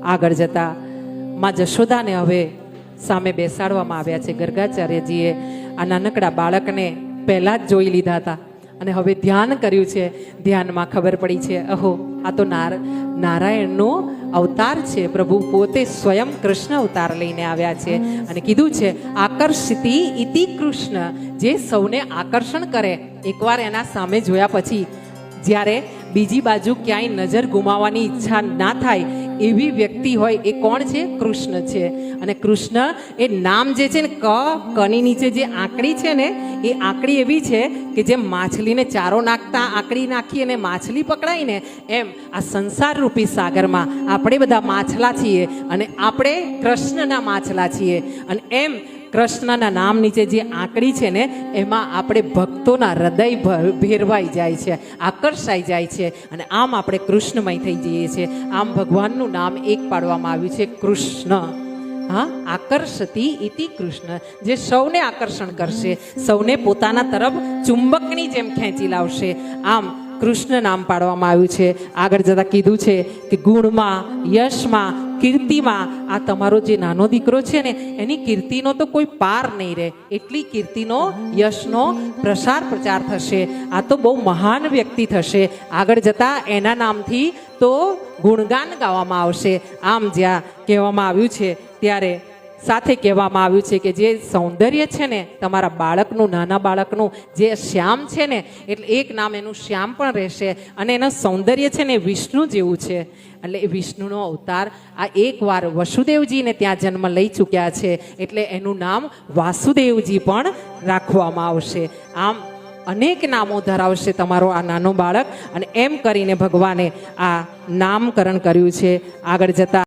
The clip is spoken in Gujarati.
આગળ જતા માં જશોદાને હવે સામે બેસાડવામાં આવ્યા છે. ગર્ગાચાર્યજીએ આ નાનકડા બાળકને પહેલાં જ જોઈ લીધા હતા અને હવે ધ્યાન કર્યું છે. ધ્યાનમાં ખબર પડી છે, અહો આ તો નારાયણનો અવતાર છે. પ્રભુ પોતે સ્વયં કૃષ્ણ અવતાર લઈને આવ્યા છે અને કીધું છે આકર્ષિતિ ઇતિ કૃષ્ણ, જે સૌને આકર્ષણ કરે. એકવાર એના સામે જોયા પછી જ્યારે બીજી બાજુ ક્યાંય નજર ગુમાવવાની ઈચ્છા ના થાય એવી વ્યક્તિ હોય એ કોણ છે? કૃષ્ણ છે. અને કૃષ્ણ એ નામ જે છે ને કની નીચે જે આંકડી છે ને એ આંકડી એવી છે કે જેમ માછલીને ચારો નાખતા આંકડી નાખી અને માછલી પકડાય ને એમ આ સંસાર રૂપી સાગરમાં આપણે બધા માછલા છીએ અને આપણે કૃષ્ણના માછલા છીએ. અને એમ કૃષ્ણના નામ નીચે જે આંકડી છે ને એમાં આપણે ભક્તોના હૃદય ભેરવાઈ જાય છે, આકર્ષાઈ જાય છે અને આમ આપણે કૃષ્ણમય થઈ જઈએ છીએ. આમ ભગવાનનું નામ એક પાડવામાં આવ્યું છે કૃષ્ણ. હા, આકર્ષતી ઇતિ કૃષ્ણ, જે સૌને આકર્ષણ કરશે, સૌને પોતાના તરફ ચુંબકની જેમ ખેંચી લાવશે. આમ કૃષ્ણ નામ પાડવામાં આવ્યું છે. આગળ જતા કીધું છે કે ગુણમાં, યશમાં, કીર્તિમાં આ તમારો જે નાનો દીકરો છે ને એની કીર્તિનો તો કોઈ પાર નહીં રહે. એટલી કીર્તિનો, યશનો પ્રસાર પ્રચાર થશે. આ તો બહુ મહાન વ્યક્તિ થશે. આગળ જતા એના નામથી તો ગુણગાન ગાવામાં આવશે. આમ જ્યાં કહેવામાં આવ્યું છે ત્યારે સાથે કહેવામાં આવ્યું છે કે જે સૌંદર્ય છે ને તમારા બાળકનું, નાના બાળકનું જે શ્યામ છે ને એટલે એક નામ એનું શ્યામ પણ રહેશે. અને એનું સૌંદર્ય છે ને વિષ્ણુ જેવું છે. એટલે એ વિષ્ણુનો અવતાર આ એકવાર વસુદેવજીને ત્યાં જન્મ લઈ ચૂક્યા છે એટલે એનું નામ વાસુદેવજી પણ રાખવામાં આવશે. આમ અનેક નામો ધરાવશે તમારો આ નાનો બાળક. અને એમ કરીને ભગવાને આ નામકરણ કર્યું છે. આગળ જતા